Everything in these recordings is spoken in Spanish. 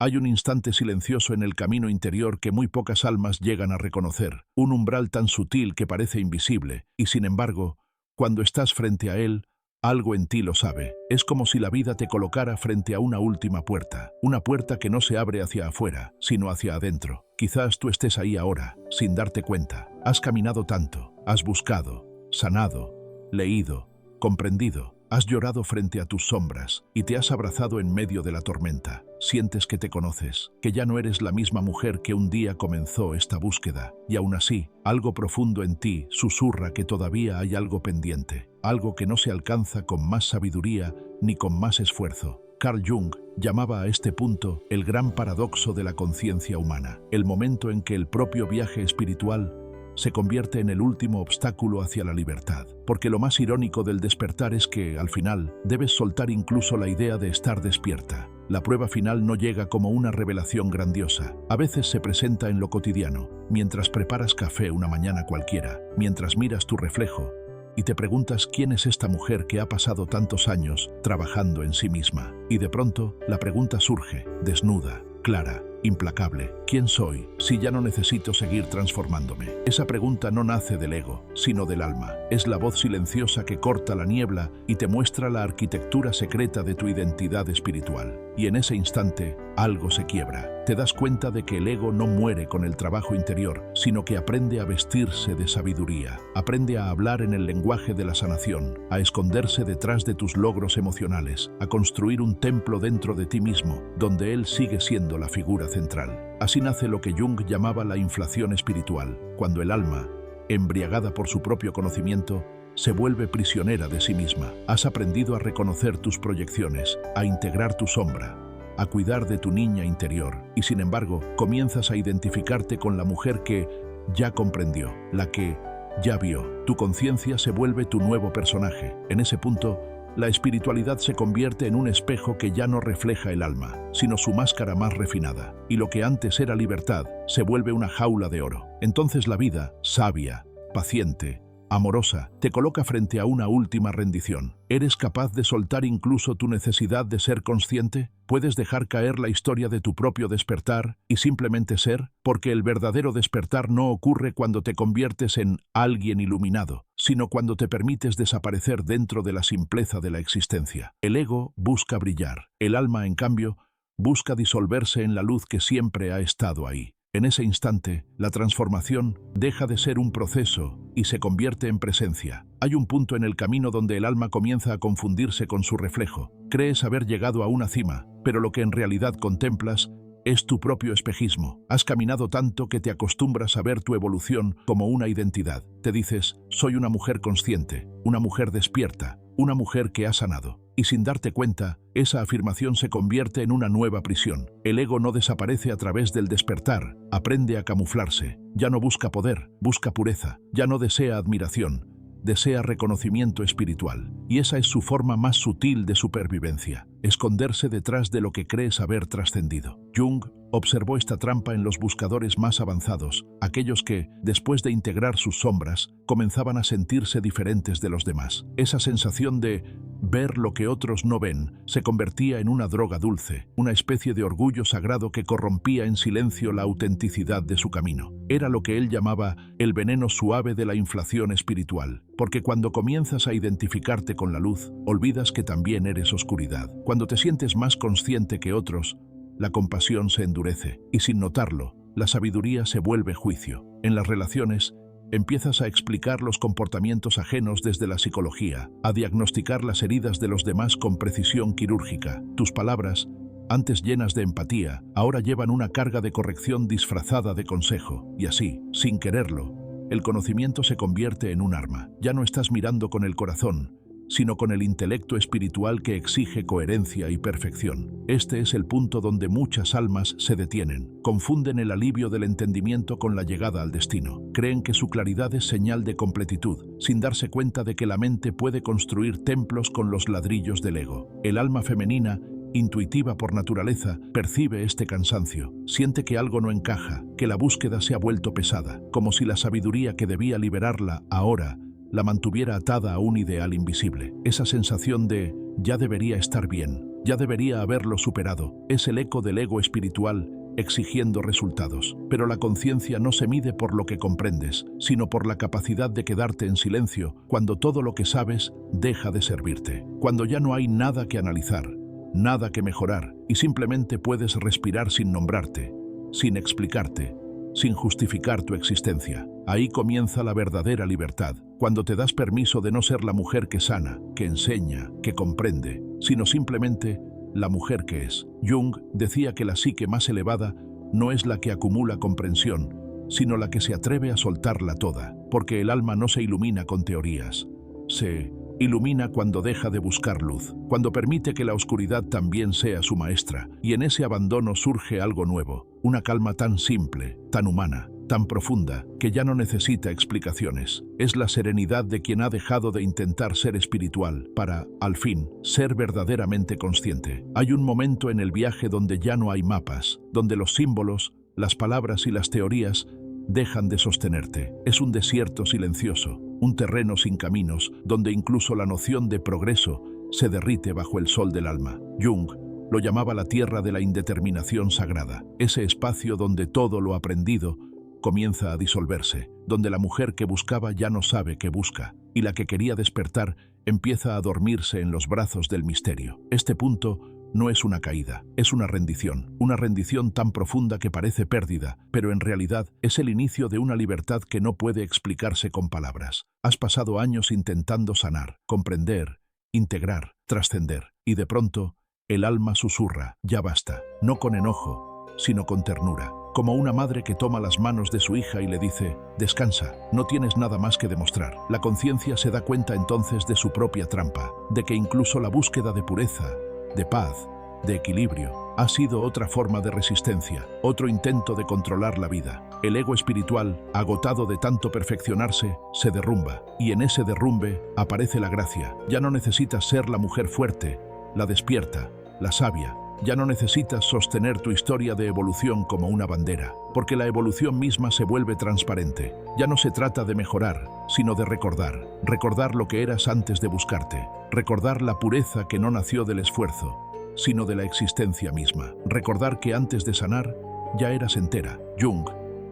Hay un instante silencioso en el camino interior que muy pocas almas llegan a reconocer, un umbral tan sutil que parece invisible, y sin embargo, cuando estás frente a él, algo en ti lo sabe. Es como si la vida te colocara frente a una última puerta, una puerta que no se abre hacia afuera, sino hacia adentro. Quizás tú estés ahí ahora, sin darte cuenta. Has caminado tanto, has buscado, sanado, leído, comprendido. Has llorado frente a tus sombras y te has abrazado en medio de la tormenta. Sientes que te conoces, que ya no eres la misma mujer que un día comenzó esta búsqueda. Y aún así, algo profundo en ti susurra que todavía hay algo pendiente, algo que no se alcanza con más sabiduría ni con más esfuerzo. Carl Jung llamaba a este punto el gran paradoxo de la conciencia humana, el momento en que el propio viaje espiritual se convierte en el último obstáculo hacia la libertad. Porque lo más irónico del despertar es que, al final, debes soltar incluso la idea de estar despierta. La prueba final no llega como una revelación grandiosa. A veces se presenta en lo cotidiano, mientras preparas café una mañana cualquiera, mientras miras tu reflejo y te preguntas quién es esta mujer que ha pasado tantos años trabajando en sí misma. Y de pronto, la pregunta surge, desnuda, clara, implacable. ¿Quién soy si ya no necesito seguir transformándome? Esa pregunta no nace del ego, sino del alma. Es la voz silenciosa que corta la niebla y te muestra la arquitectura secreta de tu identidad espiritual. Y en ese instante, algo se quiebra. Te das cuenta de que el ego no muere con el trabajo interior, sino que aprende a vestirse de sabiduría. Aprende a hablar en el lenguaje de la sanación, a esconderse detrás de tus logros emocionales, a construir un templo dentro de ti mismo, donde él sigue siendo la figura central. Así nace lo que Jung llamaba la inflación espiritual, cuando el alma, embriagada por su propio conocimiento, se vuelve prisionera de sí misma. Has aprendido a reconocer tus proyecciones, a integrar tu sombra, a cuidar de tu niña interior, y sin embargo, comienzas a identificarte con la mujer que ya comprendió, la que ya vio. Tu conciencia se vuelve tu nuevo personaje. En ese punto, la espiritualidad se convierte en un espejo que ya no refleja el alma, sino su máscara más refinada, y lo que antes era libertad se vuelve una jaula de oro. Entonces la vida, sabia, paciente, amorosa, te coloca frente a una última rendición. ¿Eres capaz de soltar incluso tu necesidad de ser consciente? ¿Puedes dejar caer la historia de tu propio despertar y simplemente ser? Porque el verdadero despertar no ocurre cuando te conviertes en alguien iluminado, sino cuando te permites desaparecer dentro de la simpleza de la existencia. El ego busca brillar, el alma, en cambio, busca disolverse en la luz que siempre ha estado ahí. En ese instante, la transformación deja de ser un proceso y se convierte en presencia. Hay un punto en el camino donde el alma comienza a confundirse con su reflejo. Crees haber llegado a una cima, pero lo que en realidad contemplas es tu propio espejismo. Has caminado tanto que te acostumbras a ver tu evolución como una identidad. Te dices, soy una mujer consciente, una mujer despierta, una mujer que ha sanado. Y sin darte cuenta, esa afirmación se convierte en una nueva prisión. El ego no desaparece a través del despertar, aprende a camuflarse. Ya no busca poder, busca pureza. Ya no desea admiración, desea reconocimiento espiritual. Y esa es su forma más sutil de supervivencia, esconderse detrás de lo que crees haber trascendido. Jung observó esta trampa en los buscadores más avanzados, aquellos que, después de integrar sus sombras, comenzaban a sentirse diferentes de los demás. Esa sensación de ver lo que otros no ven se convertía en una droga dulce, una especie de orgullo sagrado que corrompía en silencio la autenticidad de su camino. Era lo que él llamaba el veneno suave de la inflación espiritual, porque cuando comienzas a identificarte con la luz, olvidas que también eres oscuridad. Cuando te sientes más consciente que otros, la compasión se endurece, y sin notarlo, la sabiduría se vuelve juicio. En las relaciones, empiezas a explicar los comportamientos ajenos desde la psicología, a diagnosticar las heridas de los demás con precisión quirúrgica. Tus palabras, antes llenas de empatía, ahora llevan una carga de corrección disfrazada de consejo, y así, sin quererlo, el conocimiento se convierte en un arma. Ya no estás mirando con el corazón, sino con el intelecto espiritual que exige coherencia y perfección. Este es el punto donde muchas almas se detienen. Confunden el alivio del entendimiento con la llegada al destino. Creen que su claridad es señal de completitud, sin darse cuenta de que la mente puede construir templos con los ladrillos del ego. El alma femenina, intuitiva por naturaleza, percibe este cansancio. Siente que algo no encaja, que la búsqueda se ha vuelto pesada, como si la sabiduría que debía liberarla ahora la mantuviera atada a un ideal invisible. Esa sensación de ya debería estar bien, ya debería haberlo superado, es el eco del ego espiritual exigiendo resultados. Pero la conciencia no se mide por lo que comprendes, sino por la capacidad de quedarte en silencio cuando todo lo que sabes deja de servirte. Cuando ya no hay nada que analizar, nada que mejorar, y simplemente puedes respirar sin nombrarte, sin explicarte, sin justificar tu existencia. Ahí comienza la verdadera libertad, cuando te das permiso de no ser la mujer que sana, que enseña, que comprende, sino simplemente la mujer que es. Jung decía que la psique más elevada no es la que acumula comprensión, sino la que se atreve a soltarla toda, porque el alma no se ilumina con teorías. Se ilumina cuando deja de buscar luz, cuando permite que la oscuridad también sea su maestra, y en ese abandono surge algo nuevo, una calma tan simple, tan humana, tan profunda, que ya no necesita explicaciones. Es la serenidad de quien ha dejado de intentar ser espiritual para, al fin, ser verdaderamente consciente. Hay un momento en el viaje donde ya no hay mapas, donde los símbolos, las palabras y las teorías dejan de sostenerte. Es un desierto silencioso, un terreno sin caminos, donde incluso la noción de progreso se derrite bajo el sol del alma. Jung lo llamaba la tierra de la indeterminación sagrada, ese espacio donde todo lo aprendido comienza a disolverse, donde la mujer que buscaba ya no sabe qué busca, y la que quería despertar empieza a dormirse en los brazos del misterio. Este punto no es una caída, es una rendición tan profunda que parece pérdida, pero en realidad es el inicio de una libertad que no puede explicarse con palabras. Has pasado años intentando sanar, comprender, integrar, trascender, y de pronto el alma susurra, ya basta, no con enojo, sino con ternura, como una madre que toma las manos de su hija y le dice, descansa, no tienes nada más que demostrar. La conciencia se da cuenta entonces de su propia trampa, de que incluso la búsqueda de pureza, de paz, de equilibrio, ha sido otra forma de resistencia, otro intento de controlar la vida. El ego espiritual, agotado de tanto perfeccionarse, se derrumba, y en ese derrumbe aparece la gracia. Ya no necesitas ser la mujer fuerte, la despierta, la sabia. Ya no necesitas sostener tu historia de evolución como una bandera, porque la evolución misma se vuelve transparente. Ya no se trata de mejorar, sino de recordar lo que eras antes de buscarte, recordar la pureza que no nació del esfuerzo, sino de la existencia misma, recordar que antes de sanar ya eras entera. Jung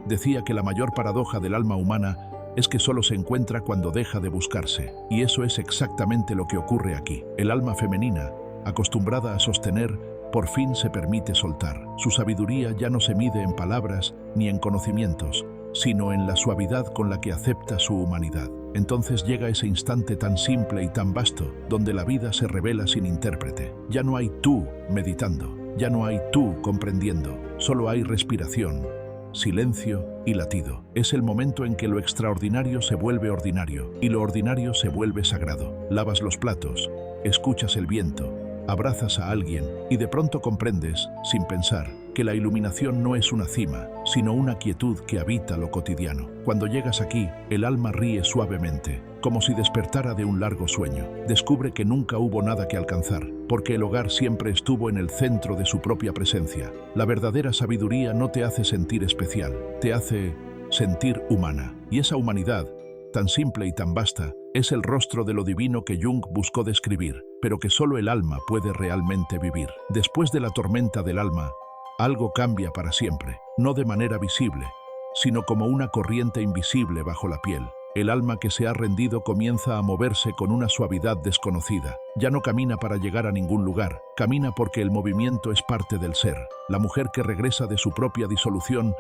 decía que la mayor paradoja del alma humana es que solo se encuentra cuando deja de buscarse, y eso es exactamente lo que ocurre aquí. El alma femenina, acostumbrada a sostener, por fin se permite soltar. Su sabiduría ya no se mide en palabras ni en conocimientos, sino en la suavidad con la que acepta su humanidad. Entonces llega ese instante tan simple y tan vasto, donde la vida se revela sin intérprete. Ya no hay tú meditando, ya no hay tú comprendiendo, solo hay respiración, silencio y latido. Es el momento en que lo extraordinario se vuelve ordinario y lo ordinario se vuelve sagrado. Lavas los platos, escuchas el viento, abrazas a alguien y de pronto comprendes, sin pensar, que la iluminación no es una cima, sino una quietud que habita lo cotidiano. Cuando llegas aquí, el alma ríe suavemente, como si despertara de un largo sueño. Descubre que nunca hubo nada que alcanzar, porque el hogar siempre estuvo en el centro de su propia presencia. La verdadera sabiduría no te hace sentir especial, te hace sentir humana. Y esa humanidad, tan simple y tan vasta, es el rostro de lo divino que Jung buscó describir, pero que solo el alma puede realmente vivir. Después de la tormenta del alma, algo cambia para siempre, no de manera visible, sino como una corriente invisible bajo la piel. El alma que se ha rendido comienza a moverse con una suavidad desconocida. Ya no camina para llegar a ningún lugar, camina porque el movimiento es parte del ser. La mujer que regresa de su propia disolución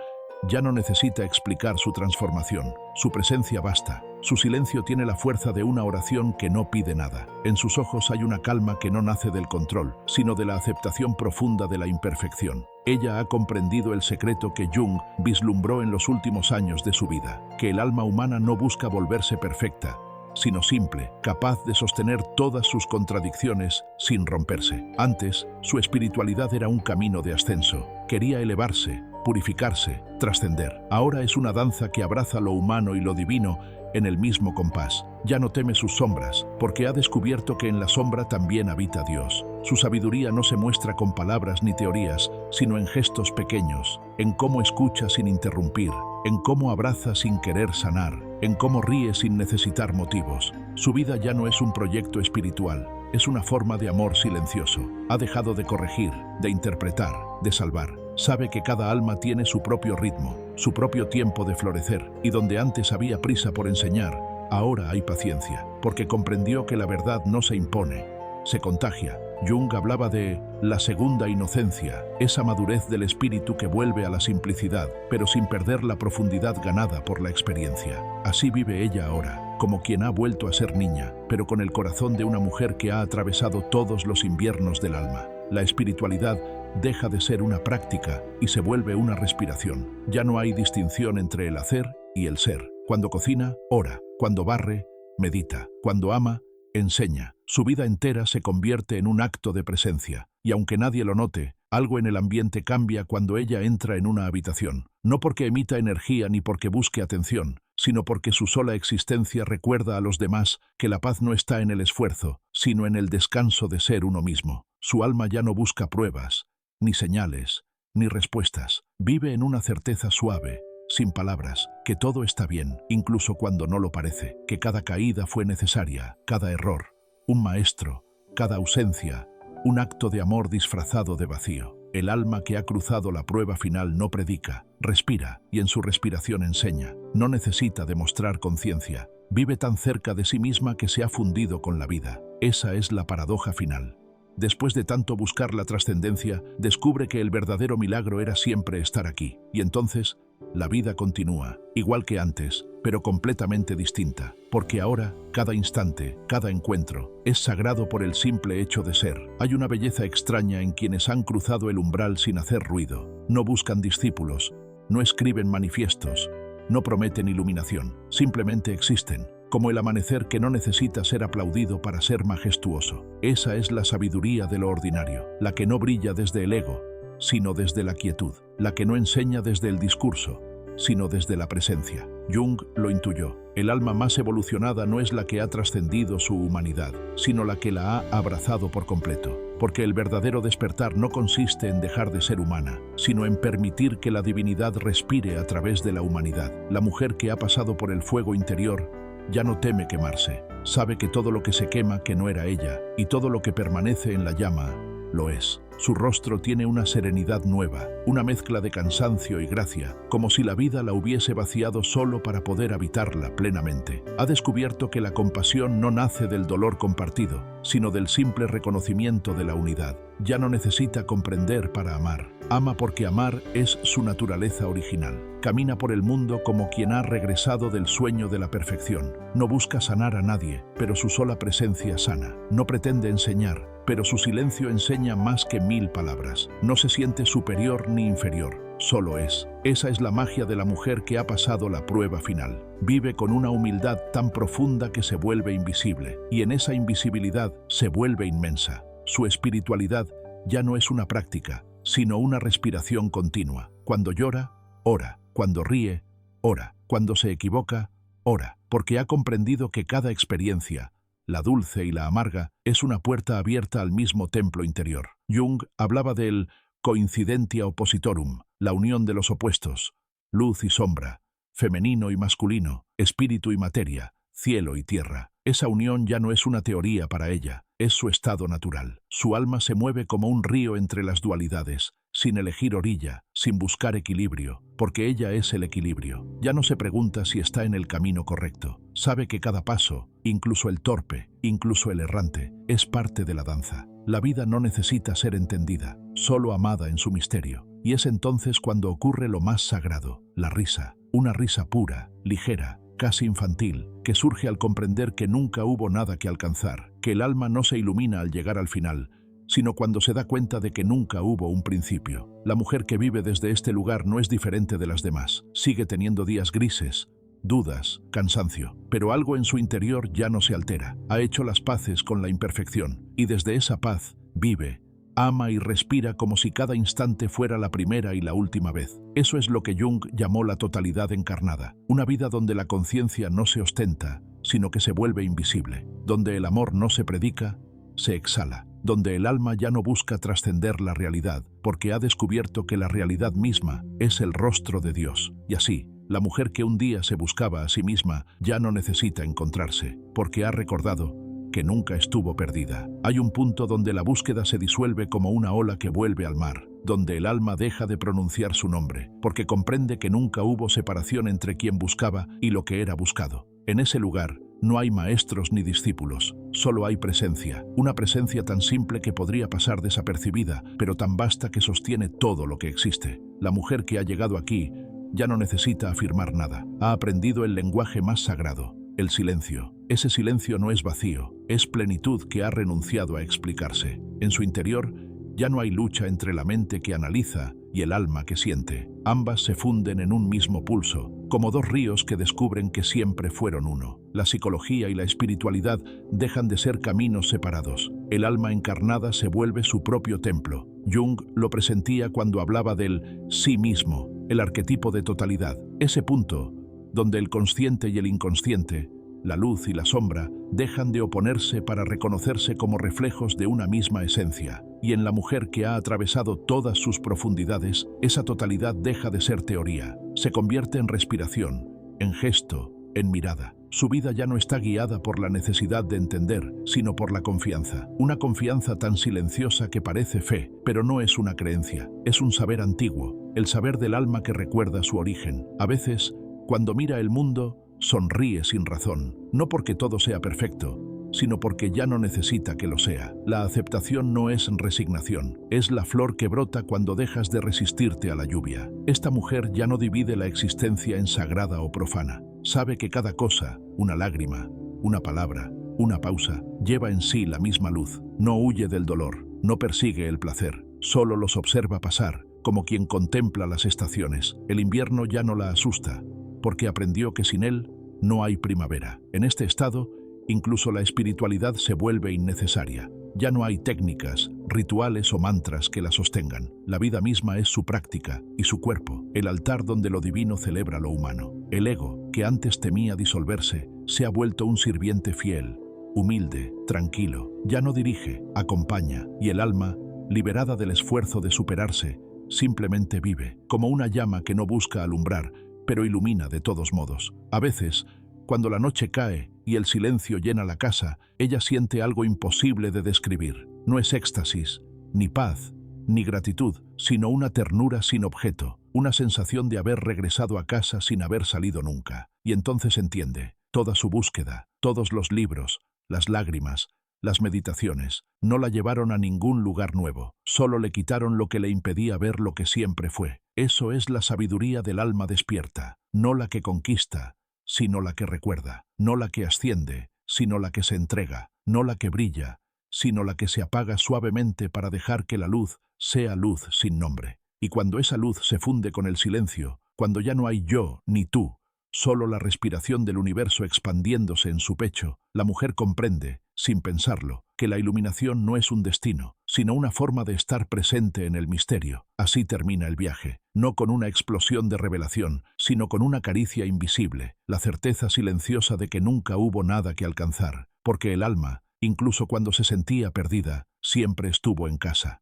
ya no necesita explicar su transformación. Su presencia basta. Su silencio tiene la fuerza de una oración que no pide nada. En sus ojos hay una calma que no nace del control, sino de la aceptación profunda de la imperfección. Ella ha comprendido el secreto que Jung vislumbró en los últimos años de su vida, que el alma humana no busca volverse perfecta, sino simple, capaz de sostener todas sus contradicciones sin romperse. Antes, su espiritualidad era un camino de ascenso. Quería elevarse, purificarse, trascender. Ahora es una danza que abraza lo humano y lo divino en el mismo compás. Ya no teme sus sombras, porque ha descubierto que en la sombra también habita Dios. Su sabiduría no se muestra con palabras ni teorías, sino en gestos pequeños, en cómo escucha sin interrumpir, en cómo abraza sin querer sanar, en cómo ríe sin necesitar motivos. Su vida ya no es un proyecto espiritual, es una forma de amor silencioso. Ha dejado de corregir, de interpretar, de salvar. Sabe que cada alma tiene su propio ritmo, su propio tiempo de florecer, y donde antes había prisa por enseñar, ahora hay paciencia, porque comprendió que la verdad no se impone, se contagia. Jung hablaba de la segunda inocencia, esa madurez del espíritu que vuelve a la simplicidad, pero sin perder la profundidad ganada por la experiencia. Así vive ella ahora, como quien ha vuelto a ser niña, pero con el corazón de una mujer que ha atravesado todos los inviernos del alma. La espiritualidad deja de ser una práctica y se vuelve una respiración. Ya no hay distinción entre el hacer y el ser. Cuando cocina, ora. Cuando barre, medita. Cuando ama, enseña. Su vida entera se convierte en un acto de presencia, y aunque nadie lo note, algo en el ambiente cambia cuando ella entra en una habitación, no porque emita energía ni porque busque atención, sino porque su sola existencia recuerda a los demás que la paz no está en el esfuerzo, sino en el descanso de ser uno mismo. Su alma ya no busca pruebas, ni señales, ni respuestas. Vive en una certeza suave, sin palabras, que todo está bien, incluso cuando no lo parece, que cada caída fue necesaria, cada error, un maestro, cada ausencia, un acto de amor disfrazado de vacío. El alma que ha cruzado la prueba final no predica, respira, y en su respiración enseña. No necesita demostrar conciencia. Vive tan cerca de sí misma que se ha fundido con la vida. Esa es la paradoja final. Después de tanto buscar la trascendencia, descubre que el verdadero milagro era siempre estar aquí. Y entonces, la vida continúa, igual que antes, pero completamente distinta, porque ahora, cada instante, cada encuentro, es sagrado por el simple hecho de ser. Hay una belleza extraña en quienes han cruzado el umbral sin hacer ruido. No buscan discípulos, no escriben manifiestos, no prometen iluminación, simplemente existen, como el amanecer que no necesita ser aplaudido para ser majestuoso. Esa es la sabiduría de lo ordinario, la que no brilla desde el ego, sino desde la quietud, la que no enseña desde el discurso, sino desde la presencia. Jung lo intuyó. El alma más evolucionada no es la que ha trascendido su humanidad, sino la que la ha abrazado por completo. Porque el verdadero despertar no consiste en dejar de ser humana, sino en permitir que la divinidad respire a través de la humanidad. La mujer que ha pasado por el fuego interior ya no teme quemarse. Sabe que todo lo que se quema que no era ella, y todo lo que permanece en la llama lo es. Su rostro tiene una serenidad nueva, una mezcla de cansancio y gracia, como si la vida la hubiese vaciado solo para poder habitarla plenamente. Ha descubierto que la compasión no nace del dolor compartido, sino del simple reconocimiento de la unidad. Ya no necesita comprender para amar. Ama porque amar es su naturaleza original. Camina por el mundo como quien ha regresado del sueño de la perfección. No busca sanar a nadie, pero su sola presencia sana. No pretende enseñar, pero su silencio enseña más que 1000 palabras. No se siente superior ni inferior, solo es. Esa es la magia de la mujer que ha pasado la prueba final. Vive con una humildad tan profunda que se vuelve invisible, y en esa invisibilidad se vuelve inmensa. Su espiritualidad ya no es una práctica, sino una respiración continua. Cuando llora, ora. Cuando ríe, ora. Cuando se equivoca, ora. Porque ha comprendido que cada experiencia, la dulce y la amarga, es una puerta abierta al mismo templo interior. Jung hablaba del coincidentia oppositorum, la unión de los opuestos, luz y sombra, femenino y masculino, espíritu y materia, cielo y tierra. Esa unión ya no es una teoría para ella, es su estado natural. Su alma se mueve como un río entre las dualidades, sin elegir orilla, sin buscar equilibrio, porque ella es el equilibrio. Ya no se pregunta si está en el camino correcto. Sabe que cada paso, incluso el torpe, incluso el errante, es parte de la danza. La vida no necesita ser entendida, solo amada en su misterio. Y es entonces cuando ocurre lo más sagrado, la risa. Una risa pura, ligera, casi infantil, que surge al comprender que nunca hubo nada que alcanzar, que el alma no se ilumina al llegar al final, sino cuando se da cuenta de que nunca hubo un principio. La mujer que vive desde este lugar no es diferente de las demás. Sigue teniendo días grises, dudas, cansancio, pero algo en su interior ya no se altera. Ha hecho las paces con la imperfección, y desde esa paz vive, ama y respira como si cada instante fuera la primera y la última vez. Eso es lo que Jung llamó la totalidad encarnada. Una vida donde la conciencia no se ostenta, sino que se vuelve invisible. Donde el amor no se predica, se exhala. Donde el alma ya no busca trascender la realidad, porque ha descubierto que la realidad misma es el rostro de Dios. Y así, La mujer que un día se buscaba a sí misma ya no necesita encontrarse, porque ha recordado que nunca estuvo perdida. Hay un punto donde la búsqueda se disuelve como una ola que vuelve al mar, donde el alma deja de pronunciar su nombre, porque comprende que nunca hubo separación entre quien buscaba y lo que era buscado. En ese lugar no hay maestros ni discípulos, solo hay presencia, una presencia tan simple que podría pasar desapercibida, pero tan vasta que sostiene todo lo que existe. La mujer que ha llegado aquí ya no necesita afirmar nada, ha aprendido el lenguaje más sagrado, el silencio. Ese silencio no es vacío, es plenitud que ha renunciado a explicarse. En su interior ya no hay lucha entre la mente que analiza y el alma que siente. Ambas se funden en un mismo pulso, como dos ríos que descubren que siempre fueron uno. La psicología y la espiritualidad dejan de ser caminos separados. El alma encarnada se vuelve su propio templo. Jung lo presentía cuando hablaba del sí mismo, el arquetipo de totalidad. Ese punto donde el consciente y el inconsciente, la luz y la sombra, dejan de oponerse para reconocerse como reflejos de una misma esencia. Y en la mujer que ha atravesado todas sus profundidades, esa totalidad deja de ser teoría, se convierte en respiración, en gesto, en mirada. Su vida ya no está guiada por la necesidad de entender, sino por la confianza. Una confianza tan silenciosa que parece fe, pero no es una creencia, es un saber antiguo, el saber del alma que recuerda su origen. A veces, cuando mira el mundo, sonríe sin razón, no porque todo sea perfecto, sino porque ya no necesita que lo sea. La aceptación no es resignación, es la flor que brota cuando dejas de resistirte a la lluvia. Esta mujer ya no divide la existencia en sagrada o profana. Sabe que cada cosa, una lágrima, una palabra, una pausa, lleva en sí la misma luz. No huye del dolor, no persigue el placer, solo los observa pasar, como quien contempla las estaciones. El invierno ya no la asusta, porque aprendió que sin él no hay primavera. En este estado, incluso la espiritualidad se vuelve innecesaria. Ya no hay técnicas, rituales o mantras que la sostengan. La vida misma es su práctica y su cuerpo, el altar donde lo divino celebra lo humano. El ego, que antes temía disolverse, se ha vuelto un sirviente fiel, humilde, tranquilo. Ya no dirige, acompaña, y el alma, liberada del esfuerzo de superarse, simplemente vive, como una llama que no busca alumbrar, pero ilumina de todos modos. A veces, cuando la noche cae y el silencio llena la casa, ella siente algo imposible de describir. No es éxtasis, ni paz, ni gratitud, sino una ternura sin objeto, una sensación de haber regresado a casa sin haber salido nunca. Y entonces entiende, toda su búsqueda, todos los libros, las lágrimas, las meditaciones, no la llevaron a ningún lugar nuevo, solo le quitaron lo que le impedía ver lo que siempre fue. Eso es la sabiduría del alma despierta, no la que conquista, sino la que recuerda, no la que asciende, sino la que se entrega, no la que brilla, sino la que se apaga suavemente para dejar que la luz sea luz sin nombre. Y cuando esa luz se funde con el silencio, cuando ya no hay yo ni tú, solo la respiración del universo expandiéndose en su pecho, la mujer comprende, sin pensarlo, que la iluminación no es un destino, sino una forma de estar presente en el misterio. Así termina el viaje, no con una explosión de revelación, sino con una caricia invisible, la certeza silenciosa de que nunca hubo nada que alcanzar, porque el alma, incluso cuando se sentía perdida, siempre estuvo en casa.